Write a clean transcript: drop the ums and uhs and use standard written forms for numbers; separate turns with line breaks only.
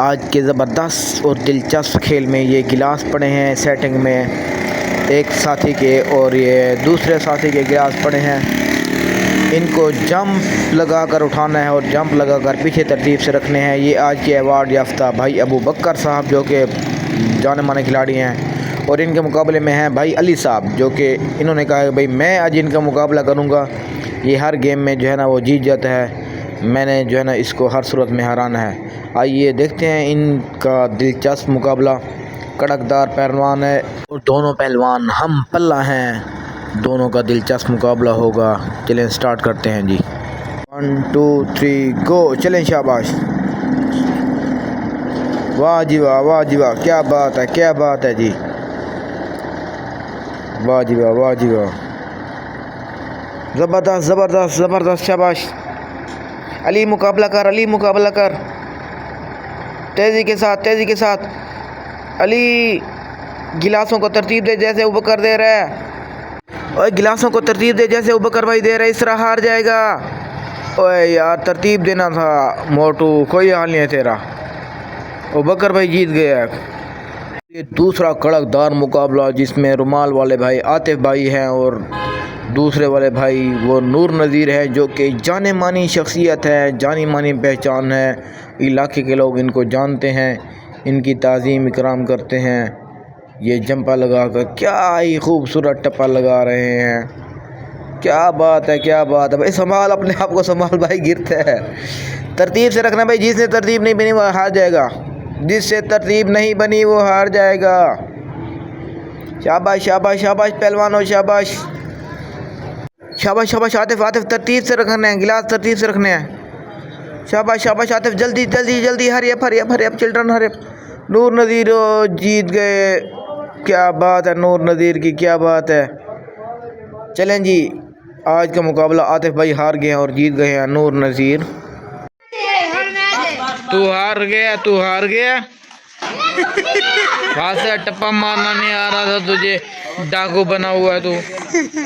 आज के ज़बरदस्त और दिलचस्प खेल में ये गिलास पड़े हैं सेटिंग में एक साथी के, और ये दूसरे साथी के गिलास पड़े हैं। इनको जंप लगाकर उठाना है और जंप लगाकर पीछे तरतीब से रखने हैं। ये आज के अवार्ड याफ्ता भाई अबू बकर साहब जो कि जाने माने खिलाड़ी हैं, और इनके मुकाबले में हैं भाई अली साहब जो कि इन्होंने कहा कि भाई मैं आज इनका मुकाबला करूँगा। ये हर गेम में जो है ना वो जीत जाता है, मैंने जो है ना इसको हर सूरत में हराना है। आइए देखते हैं इनका दिलचस्प मुकाबला। कड़कदार पहलवान है और दोनों पहलवान हम पल्ला हैं, दोनों का दिलचस्प मुकाबला होगा। चलें स्टार्ट करते हैं जी। 1 2 3 गो। चलें शाबाश। वाह जी वाह, वाह जी वाह, क्या बात है, क्या बात है जी। वाह जी वाह, वाह जी वाह, ज़बरदस्त ज़बरदस्त ज़बरदस्त। शाबाश अली, मुकाबला कर अली, मुकाबला कर तेज़ी के साथ, तेज़ी के साथ। अली गिलासों को तरतीब दे जैसे अबू बकर दे रहा है। ओए गिलासों को तरतीब दे जैसे अबू बकर भाई दे रहा है, इस तरह हार जाएगा। ओए यार तरतीब देना था मोटू, कोई हाल नहीं है तेरा। अबू बकर भाई जीत गया। ये दूसरा कड़कदार मुकाबला जिसमें रुमाल वाले भाई आतिफ भाई हैं और दूसरे वाले भाई वो नूर नज़ीर है जो कि जाने मानी शख्सियत है, जानी मानी पहचान है। इलाके के लोग इनको जानते हैं, इनकी ताज़ीम इकराम करते हैं। ये जंपा लगा कर क्या ही खूबसूरत टप्पा लगा रहे हैं। क्या बात है, क्या बात है भाई। संभाल अपने आप को, संभाल भाई, गिरते है। तरतीब से रखना भाई, जिसने तरतीब नहीं बनी वो हार जाएगा, जिससे तरतीब नहीं बनी वो हार जाएगा। शाबाश शाबाश शाबाश पहलवानों, शाबाश शाबाश शाबाश। आतिफ आतिफ तरतीब से रखने हैं, गिलास तरतीब से रखने हैं। शाबाश शाबाश आतिफ, जल्दी जल्दी जल्दी, hurry up hurry up hurry up children, hurry up. Noor Nazir जीत गए, क्या बात है नूर नज़ीर की, क्या बात है। चलें जी, आज का मुकाबला आतिफ भाई हार गए हैं और जीत गए हैं नूर नज़ीर। तू हार गया, तू हार गया। वहाँ से टप्पा मारना नहीं आ रहा था तुझे, डाकू बना हुआ है तू।